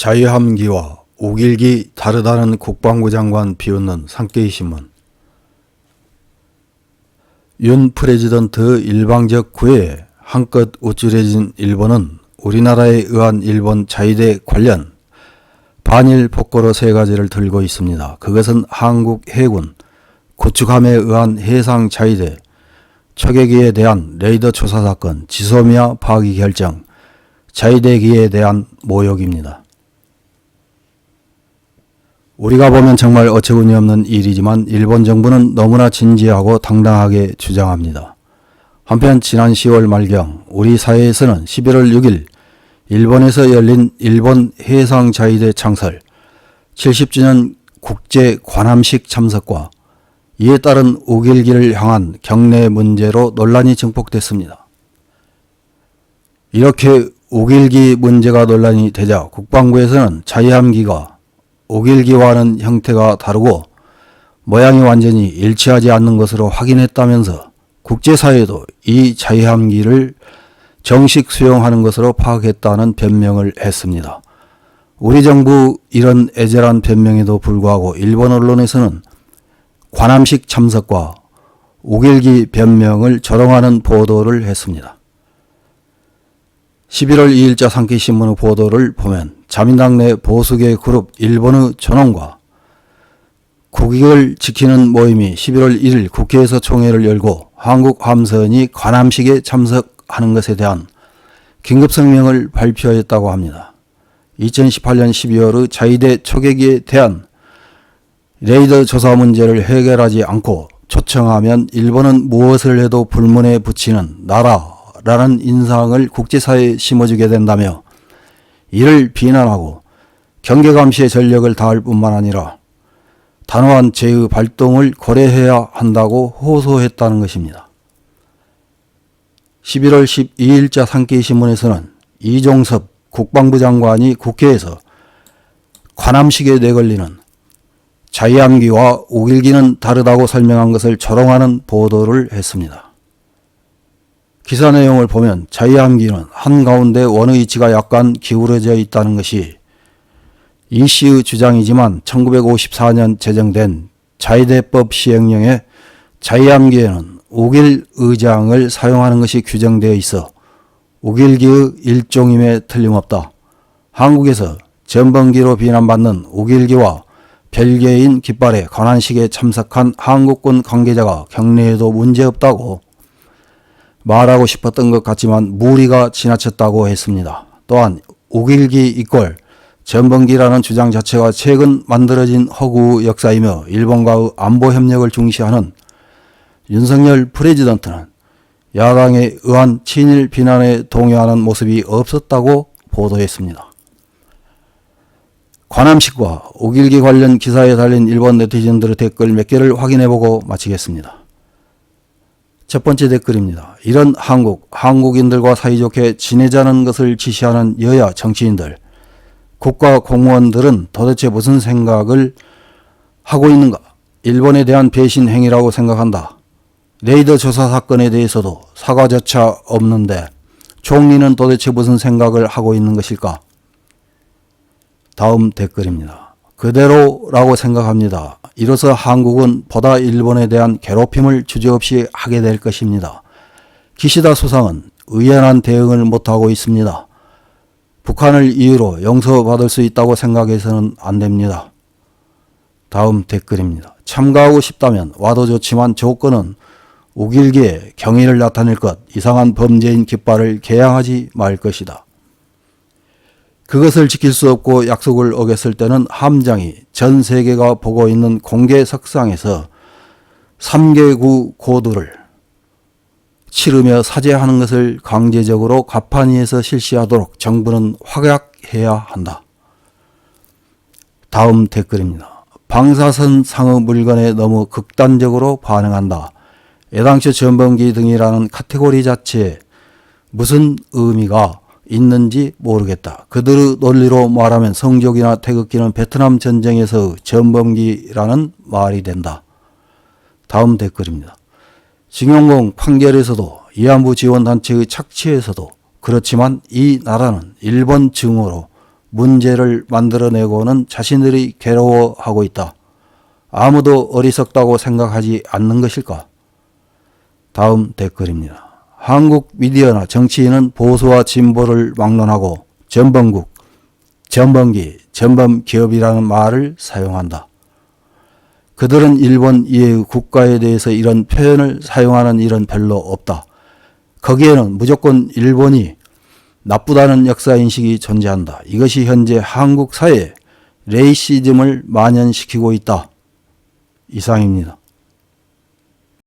자유함기와 오길기 다르다는 국방부 장관 비웃는 산케이 신문. 윤 프레지던트 일방적 구애에 한껏 우쭐해진 일본은 우리나라에 의한 일본 자위대 관련 반일 폭거로 세 가지를 들고 있습니다. 그것은 한국 해군 구축함에 의한 해상 자위대 초계기에 대한 레이더 조사 사건, 지소미아 파기 결정, 자위대기에 대한 모욕입니다. 우리가 보면 정말 어처구니 없는 일이지만 일본 정부는 너무나 진지하고 당당하게 주장합니다. 한편 지난 10월 말경 우리 사회에서는 11월 6일 일본에서 열린 일본 해상자위대 창설 70주년 국제 관함식 참석과 이에 따른 오길기를 향한 경내 문제로 논란이 증폭됐습니다. 이렇게 오길기 문제가 논란이 되자 국방부에서는 자유함기가 오길기와는 형태가 다르고 모양이 완전히 일치하지 않는 것으로 확인했다면서 국제사회도 이 자유함기를 정식 수용하는 것으로 파악했다는 변명을 했습니다. 우리 정부 이런 애절한 변명에도 불구하고 일본 언론에서는 관함식 참석과 오길기 변명을 조롱하는 보도를 했습니다. 11월 2일자 산케이신문의 보도를 보면 자민당 내 보수계 그룹 일본의 전원과 국익을 지키는 모임이 11월 1일 국회에서 총회를 열고 한국 함선이 관함식에 참석하는 것에 대한 긴급성명을 발표했다고 합니다. 2018년 12월의 자위대 초계기에 대한 레이더 조사 문제를 해결하지 않고 초청하면 일본은 무엇을 해도 불문에 붙이는 나라라는 인상을 국제사회에 심어주게 된다며 이를 비난하고 경계감시에 전력을 다할 뿐만 아니라 단호한 제의 발동을 고려해야 한다고 호소했다는 것입니다. 11월 12일자 산케이신문에서는 이종섭 국방부 장관이 국회에서 관함식에 내걸리는 자유함기와 오길기는 다르다고 설명한 것을 조롱하는 보도를 했습니다. 기사 내용을 보면 자유함기는 한가운데 원의 위치가 약간 기울어져 있다는 것이 이 씨의 주장이지만 1954년 제정된 자위대법 시행령에 자유함기에는 오길 의장을 사용하는 것이 규정되어 있어 오길기의 일종임에 틀림없다. 한국에서 전범기로 비난받는 오길기와 별개인 깃발의 관함식에 참석한 한국군 관계자가 경내에도 문제없다고 말하고 싶었던 것 같지만 무리가 지나쳤다고 했습니다. 또한 오길기 이꼴 전범기라는 주장 자체가 최근 만들어진 허구 역사이며 일본과의 안보 협력을 중시하는 윤석열 프레지던트는 야당에 의한 친일 비난에 동요하는 모습이 없었다고 보도했습니다. 관함식과 오길기 관련 기사에 달린 일본 네티즌들의 댓글 몇 개를 확인해보고 마치겠습니다. 첫 번째 댓글입니다. 이런 한국인들과 사이좋게 지내자는 것을 지시하는 여야 정치인들, 국가 공무원들은 도대체 무슨 생각을 하고 있는가? 일본에 대한 배신 행위라고 생각한다. 레이더 조사 사건에 대해서도 사과조차 없는데 총리는 도대체 무슨 생각을 하고 있는 것일까? 다음 댓글입니다. 그대로라고 생각합니다. 이로써 한국은 보다 일본에 대한 괴롭힘을 주저없이 하게 될 것입니다. 기시다 수상은 의연한 대응을 못하고 있습니다. 북한을 이유로 용서받을 수 있다고 생각해서는 안 됩니다. 다음 댓글입니다. 참가하고 싶다면 와도 좋지만 조건은 오길기에 경의를 나타낼 것, 이상한 범죄인 깃발을 개양하지 말 것이다. 그것을 지킬 수 없고 약속을 어겼을 때는 함장이 전 세계가 보고 있는 공개 석상에서 3개구 고두를 치르며 사죄하는 것을 강제적으로 가판위에서 실시하도록 정부는 확약해야 한다. 다음 댓글입니다. 방사선 상의 물건에 너무 극단적으로 반응한다. 애당초 전범기 등이라는 카테고리 자체에 무슨 의미가 있는지 모르겠다. 그들의 논리로 말하면 성족이나 태극기는 베트남 전쟁에서 전범기라는 말이 된다. 다음 댓글입니다. 징용공 판결에서도 위안부 지원단체의 착취에서도 그렇지만 이 나라는 일본 증오로 문제를 만들어내고는 자신들이 괴로워하고 있다. 아무도 어리석다고 생각하지 않는 것일까? 다음 댓글입니다. 한국 미디어나 정치인은 보수와 진보를 막론하고 전범국, 전범기, 전범기업이라는 말을 사용한다. 그들은 일본 이외의 국가에 대해서 이런 표현을 사용하는 일은 별로 없다. 거기에는 무조건 일본이 나쁘다는 역사인식이 존재한다. 이것이 현재 한국 사회에 레이시즘을 만연시키고 있다. 이상입니다.